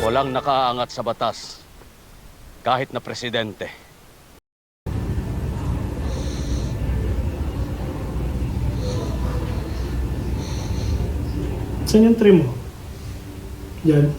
Walang nakaangat sa batas, kahit na presidente. Saan yung trim mo? Yan.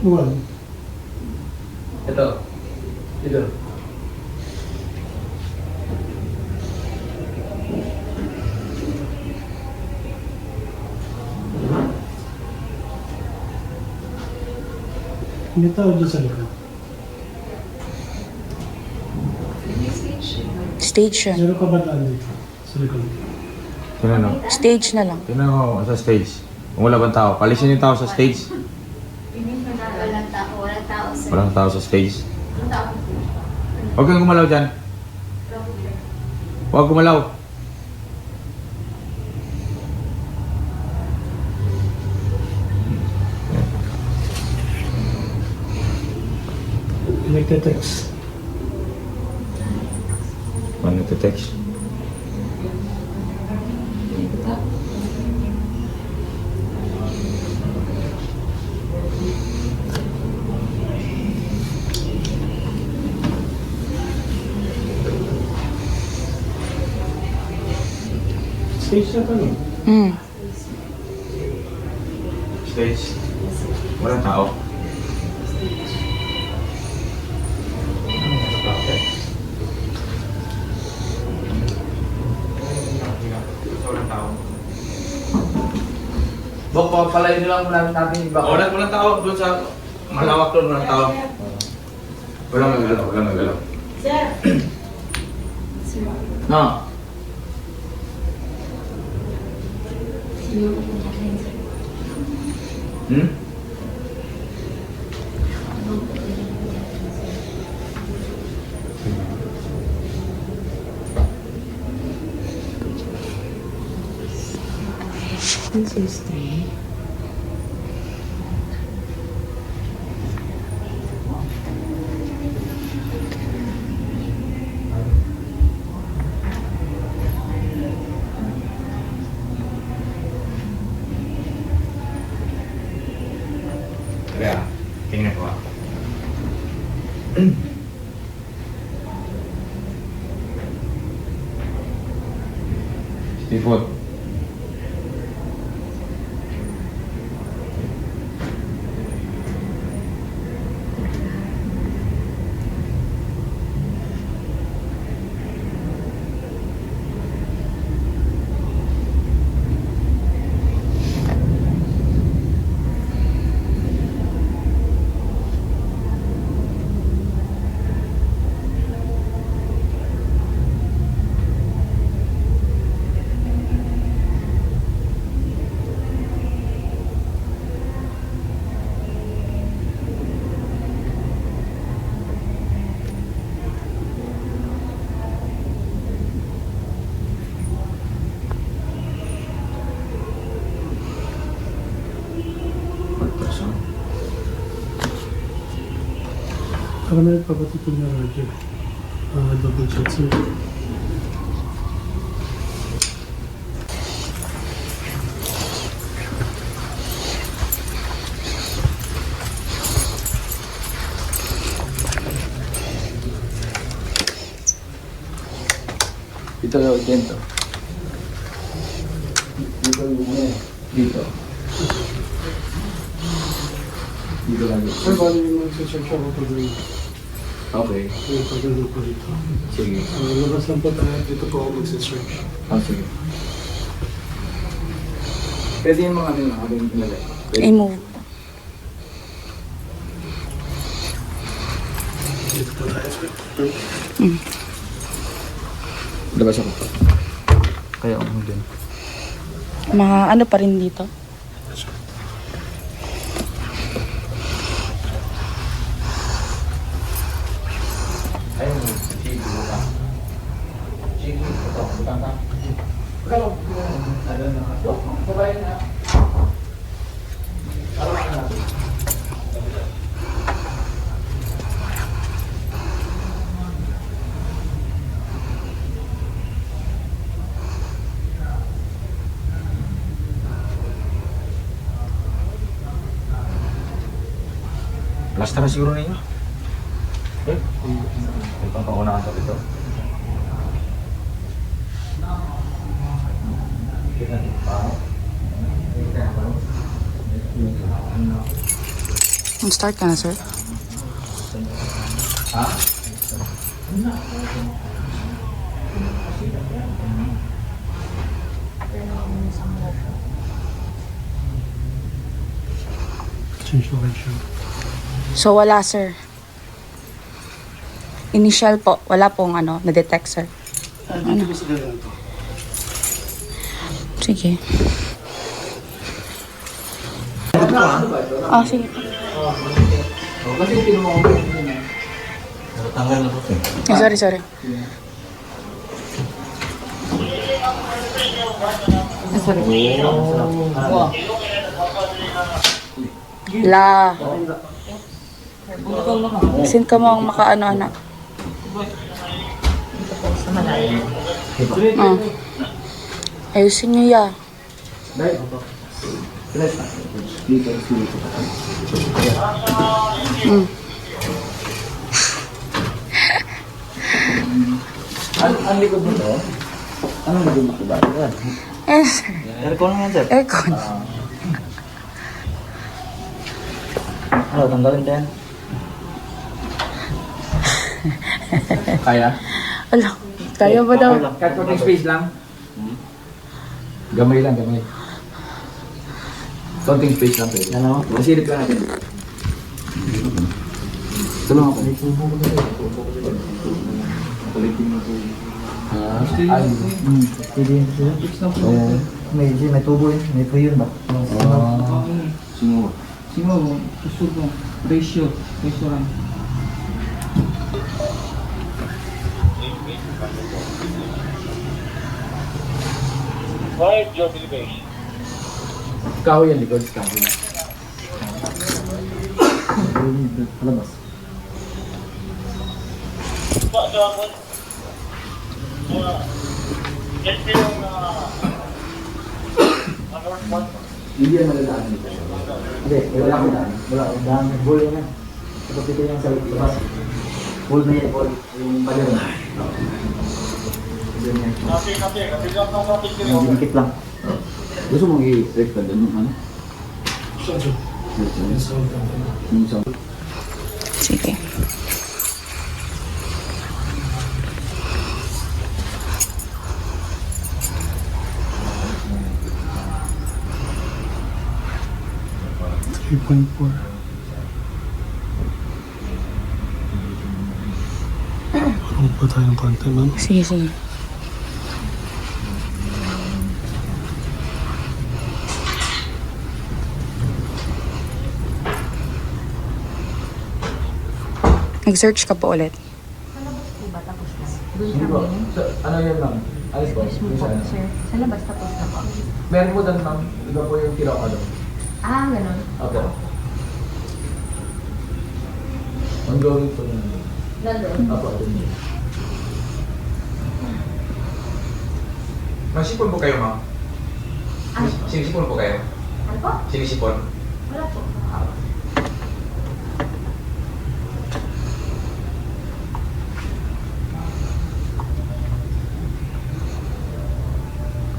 One. Ito. Ito. Hindi tao dyan sa likod. Stage yun. Meron ka ba daan dito? Sa likod. Tingnan mo. Stage na lang. Tingnan mo sa stage. Kung wala bang tao, palisin yung tao sa stage. Walang tao, walang tao sa... Walang tao sa stage. Huwag kang gumalaw dyan. Huwag gumalaw. Nagte-text. Ano nagte-text? Stage na to, no? Stage. Walang tao. Walang tao. Bok, papalayin nyo lang muna natin yung baka. Walang tao doon sa malawak doon, walang tao. Walang nagalaw, walang nagalaw. No. Hmm? This is 3. Kaya, tingnan ko ah. Seafood. Para may nagpapatipid na radyo. Double check sir. Dito daw, dito. Dito yung dito. Dito lang dito. Sir, bali yung mag-check ako pag Okay. yung pagdalo ko dito. Sige. Labas lang po tayo. Dito po ako mag-search. Sige. Pwede yung mga ano na habang pinalay. I-move. Dito po tayo sir. Labas ako. Kaya ako din. Mga ano pa rin dito? Ayun, sige, buka. Sige, buka. Buka ka. Kalau, ada na. Sabay na. Kalau na. Last na siguro ninyo. Eh? May pang-paunahan ka dito. Start ka na, sir. Situation. So, wala, sir. Initial po, wala pong na-detect, sir. Dito ba sila lang to? Sige. Ah, sige. Kasi kinuha ko Tanggal na po. Sorry. La. Sin ka mo ang makaano, anak. Ah. Ayusin niyo ya. Mm. Ang likod mo to? Anong likod mo ba? Eh, sir. Aircon nga, sir. Aircon. Ano, tanggalin din. Kaya? Ala, kaya ba daw? Kahit konting space lang. Gamay lang, gamay. Konting space lang pwede. Ano? Masilip ka natin. Tulong ako. May tubo yun, may tuyo ba? Singo. Sino, kusog mo, ratio lang. Kahoy yan likod, kahoy. Palabas. Hindi yan malalaan dito. Hindi, wala ko daan. Wala ko daan. Ball yan yan. Tapos ito yung sa labas. Ball na yan, ball. Yung pala na. Yan yan. Yung dinikit lang. Gusto mong i-break ka doon, ano? Yung sound. Sige. Point 4. Parang pa tayong konti, ma'am. Sige. Nag-search ka po ulit. Hindi po. Ano yun, ma'am? Alis po? Sir, sa labas tapos na po. Meron po doon, ma'am. Iba po yung tiraw ka doon. Ah, ganun. Opo. Ongoing po na. Nandun. Opo, doon. Masipon po kayo, ma'am? Ano? Sinisipon po kayo? Ano po? Sinisipon? Wala po.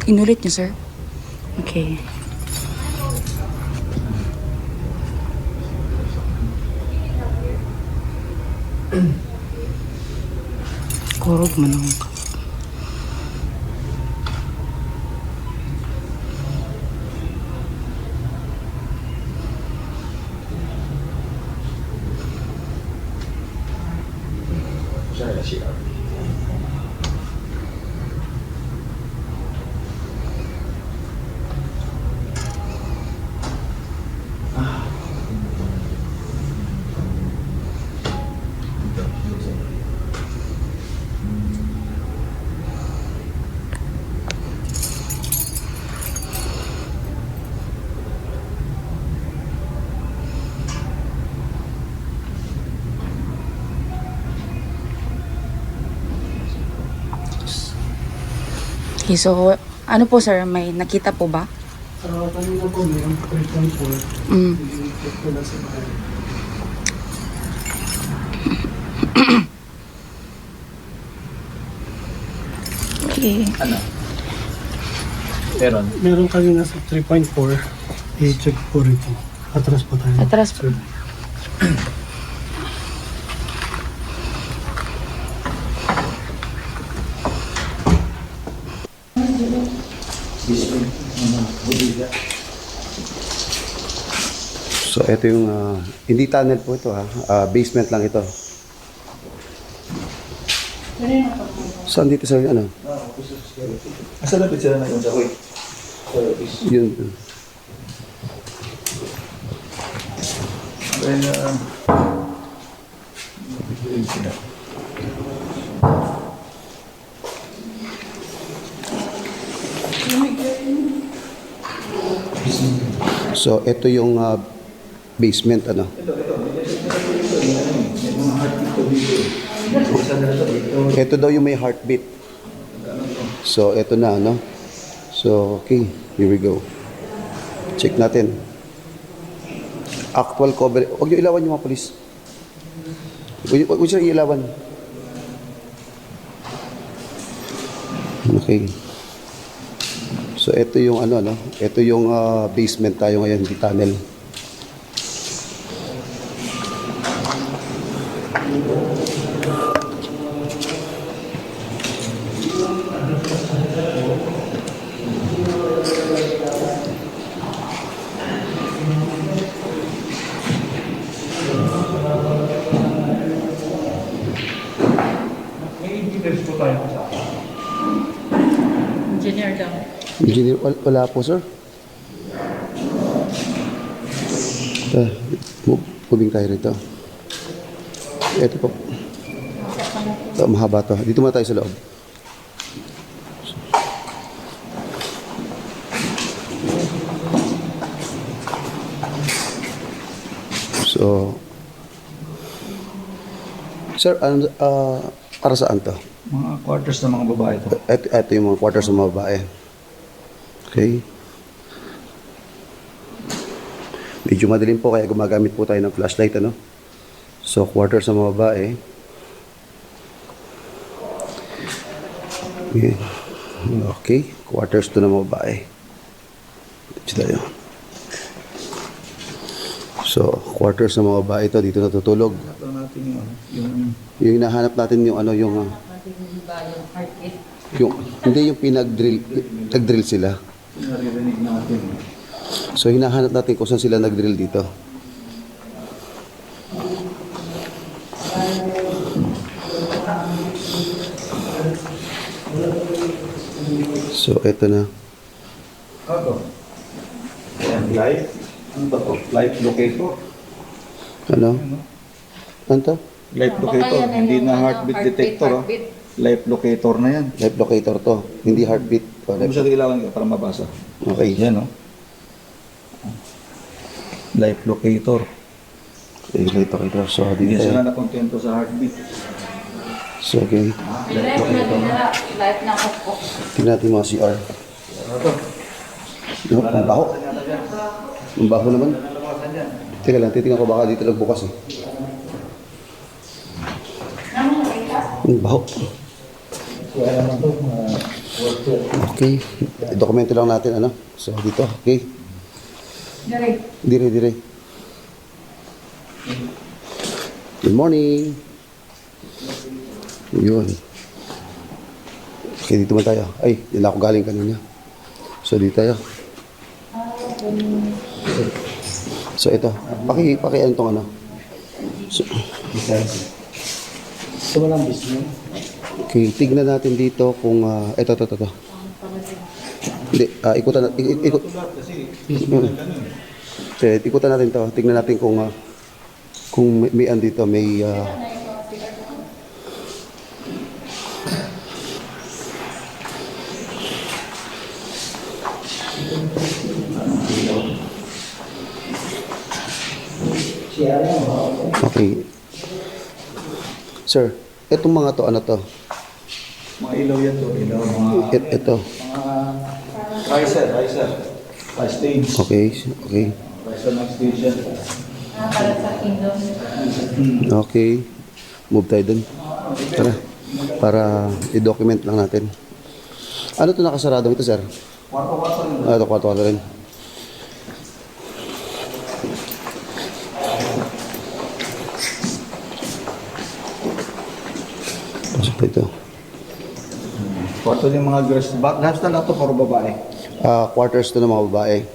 Inulit niyo, sir? Okay. Kurog man ang Siya na siya. Okay, so, ano po, sir? May nakita po ba? Kanina po, mayroong 3.4. Mm. Check ko lang sa bahay. Sige. Ano? Meron. Meron kanina sa 3.4. I-check po rito. Atras po tayo. Atras po. Sir. So ito yung hindi tunnel po ito basement lang ito. Saan dito sa ano? Asa lapit sila na yung sakoy? Yun. Then, So ito yung basement ano. Ito daw yung may heartbeat. So ito na ano. So okay, here we go. Check natin. Actual cover. Huwag niyo ilawan yung mga polis. Huwag niyo sila ilawan. Okay. So ito yung ano no, ito yung basement tayo ngayon, di tunnel. Engineer daw. Engineer, wala po sir. Moving tayo rito. Ito po. Ito, mahaba to. Dito muna tayo sa loob. So, sir, ano, para saan to? mga quarters ng mga babae to. Ito yung mga quarters ng mga babae. Okay. Medyo madilim po kaya gumagamit po tayo ng flashlight ano. So quarters ng mga babae. Okay. Okay. Quarters to ng mga babae. Dito tayo. So quarters ng mga babae ito dito natutulog. Ito natin Yung hinahanap natin yung ano yung hindi yung nag-drill sila. naririnig natin. So hinahanap natin kung saan sila nag-drill dito. So eto na. Ano? Live? Ano ba to? Live locator? Ano? Ano to? Live locator. Hindi na heartbeat detector. Live locator na yan. Live locator to. Hindi heartbeat. O, Ano siya ilawan ka para mabasa? okay. Yan o. Live locator. Okay, live locator. So Hindi dito sila tayo. nakontento sa heartbeat. So okay. Live locator na. Life na ako po. Tingnan natin yung mga CR. Ano to? No, ang baho. Ang baho naman. Teka lang, titingnan ko baka dito nagbukas eh. Ang baho. Okay. Dokumento lang natin ano. So dito, okay. Dire. Good morning. Yun. Okay, dito man tayo. Ay, dito ako galing kanina. So dito tayo. So ito, paki ano tong ano. So, Ito mo lang business. okay, tignan natin dito kung ito. Hindi, ikutan natin. Ikutan natin to. Tignan natin kung may andito, may okay. Sir, etong mga to, ano to? Mga ilaw yan to. Ilaw, mga... Ito. Riser. Stage. Okay. Riser ng stage yan. Para sa kingdom. Okay. Move tayo dun. Tara. Para i-document lang natin. Ano to nakasarado ito, sir? Kwarto-kwarto rin. Ah, ito, kwarto rin. Pasok ito. Kwarto yung mga girls. Lahat na lahat to puro babae. Quarters to ng mga babae.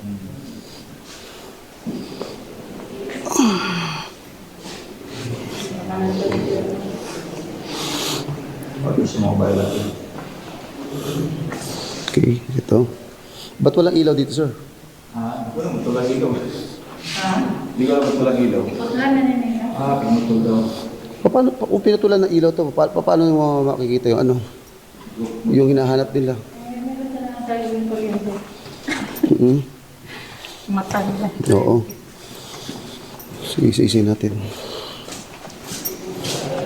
Kwarto sa mga babae lahat. Okay, ito. Ba't walang ilaw dito, sir? Hindi ko naman tulang ilaw. Ha? Hindi ko naman tulang ilaw. Ikot lang na nila. Pinutol daw. Paano, kung pinutulan ng ilaw to, paano mo makikita yung ano? Yung hinahanap nila. Ay, meron na lang tayo yung kuryente. Mm-hmm. Mata nila. Oo. Sige, isa-isa natin.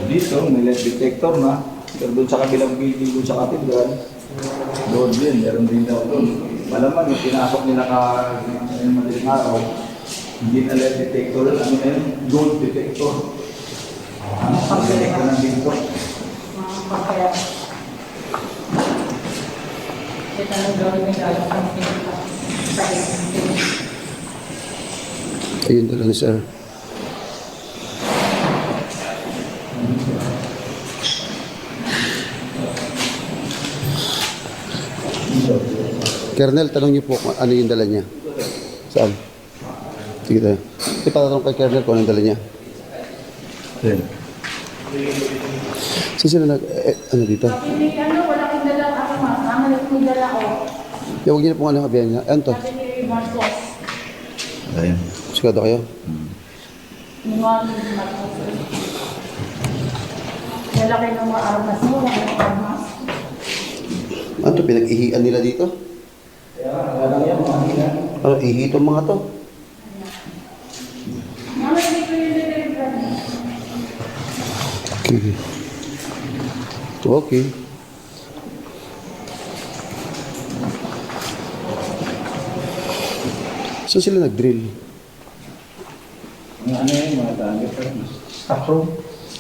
Dito, may light detector na. Pero doon sa kabilang building, doon sa katedral, doon din, meron din daw doon. Malaman yung pinasok nila madaling araw, hindi na light detector, ano na yun? Gold detector. Pag-detector ng dito. Kaya, ito na gawin may gawin sa pinaka. Ayun dala ni sir. Kernel, tanong niyo po kung ano yung dala niya. Saan? Sige tayo. Ipatanong kay Kernel kung ano yung dala niya. Saan sila ano dito? Sabi ni wala kong dalang ako ma. Ang may dala ko. Huwag niyo na pong ano kabihan niya. Ano to? Sabi ni Marcos. Ayun. Sigado kayo? Yung mga Marcos. Lalaki ng mga armas mo. Wala ng armas. Ano to? Pinag-ihian nila dito? Ano, ihi itong mga to? Mga hindi ko yung delivery. Okay. Okay. Saan sila nag-drill? Ano yun, mga target pa rin. Stock room.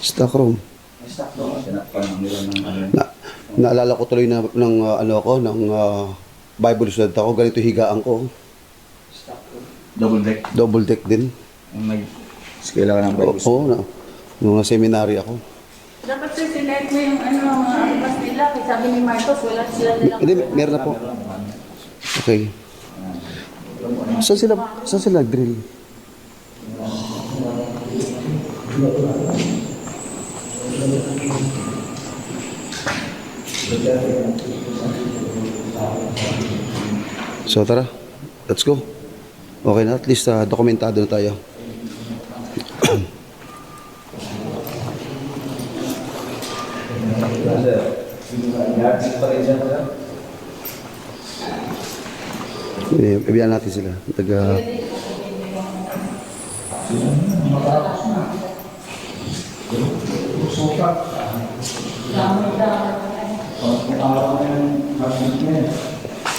Stock room. Stock room. Tinakpan nila ng ano. Naalala ko tuloy na ng ano ako, ng Bible student ako, ganito higaan ko. Double deck. Double deck din. Yung nag-scale ka ng Bible. Oo, na. Mga seminary ako. Dapat sir, sinayad mo yung mga armas nila. Kasi sabi ni Marcos, wala sila nilang... Hindi, meron na po. Okay. Saan sila nag-drill? So tara, let's go. Okay na, at least dokumentado na tayo. Ibiyan natin sila. Taga...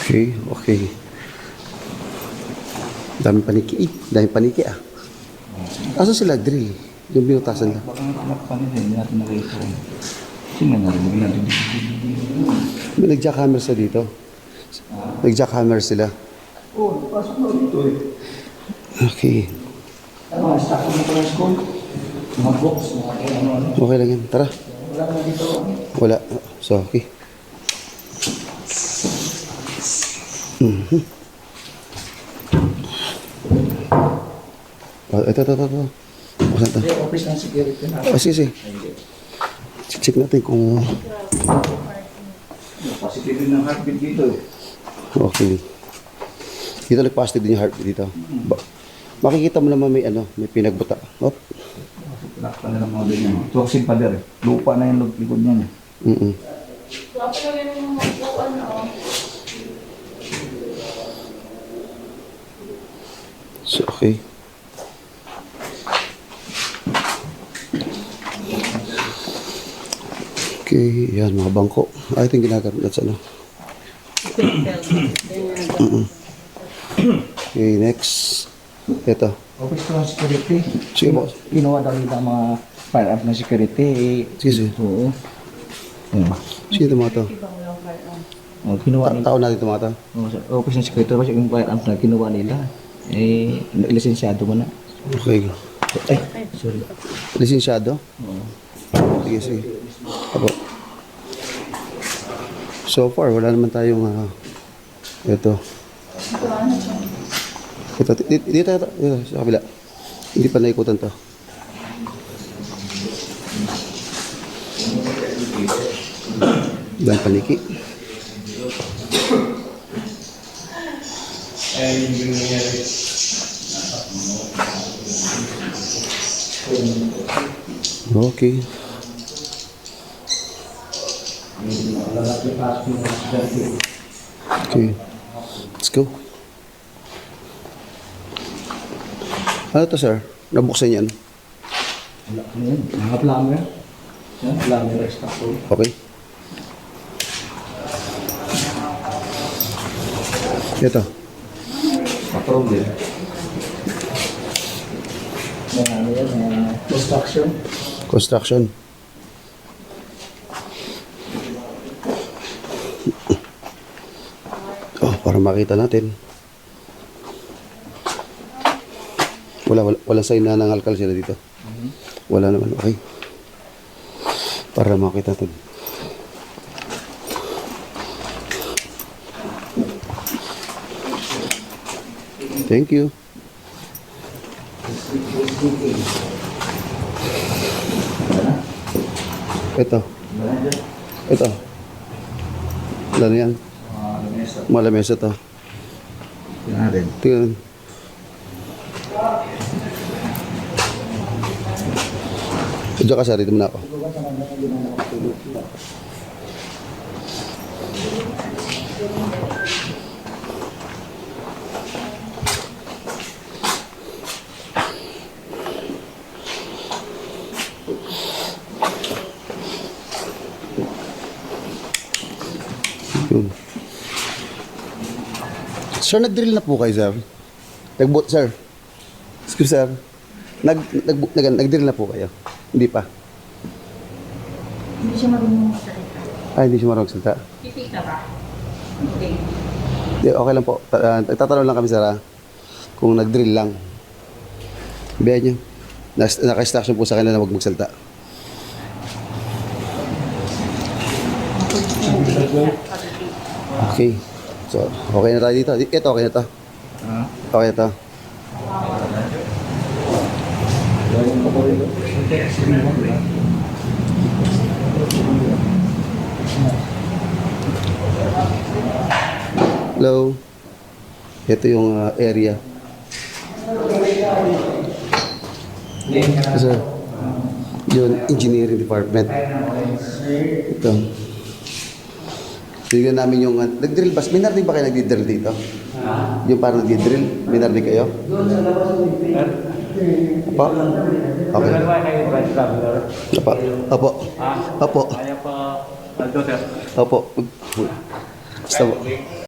Okay, okay. Daming paniki. Daming paniki ah. Asa sila drill? Yung binutasan nila. Baka nakapan nila, hindi natin nakita. Sino na rin? Hindi natin. May nag-jackhammer sa dito. Nag-jackhammer sila. Oo, pasok na dito eh. Okay. Ano, stock room ko ng school? Mga box, mga ano. Okay lang yan. Tara. Wala na dito. Wala. So, okay. Mhm. Ito. Buksan ito. Yung office ng security na. Sige. Check natin kung... Positive din ng heartbeat dito eh. Okay. Dito nag-positive din yung heartbeat dito. Makikita mo naman may ano, may pinagbuta. Op. Nakpan nila mga ganyan. Tuwaksin pa der eh. Lupa na yung likod niya. Wapo lang yung magpuan, o. So, okay. Okay, yan mga bangko. I think ginagamit na sa ano. Okay, next. Ito. Office ng security. Sige po. Ginawa daw nila mga fire-up ng security. Sige. Oo. Ayun. Sige ito mga to. Oh, kinuha nila. Tao natin ito mga to. Oh, sa office ng secretary kasi yung firearms na kinuha nila. Eh, lisensyado mo na. Okay. Ay, sorry. Lisensyado? Sige, sige. Apo. So far, wala naman tayong ito. Dito, sa kabila. Hindi pa naikutan to. Dahil paniki. Okay. Okay. Let's go. Ano to, sir? Nabuksan yan. Mga plumber. Yan, plumber stock po. Okay. Ito. Patrol din. May ano yan, construction. Construction. Oh, para makita natin. Wala sign na nangalkal sila dito. Wala naman. Okay. Para makita natin. Thank you. Ito. Ito. Ano yan? Malamesa to. Yan natin. Tingnan. Diyan ka, sir. Dito muna ako. Yun. Sir, nag-drill na po kayo, sir? Nag-boot, sir? Excuse, sir. Nag-drill na po kayo? Hindi pa? Hindi siya marunong magsalita. Hindi siya marunong salita. Pipita ba? Okay. Hindi, okay lang po. Tatanong lang kami, sir, kung nag-drill lang. Biyahin niyo. Naka-instruction po sa kanila na huwag magsalita. Okay. So, okay na tayo dito. Ito, okay na to. Okay na to. Hello. Ito yung area. Sir, yun, engineering department. Ito. Tignan namin yung, nag-drill ba? May narinig ba kayo nag-drill dito? Yung parang nag-drill? May narinig kayo? Apo? Okay. Apo. Apo. Apo. Apo. Basta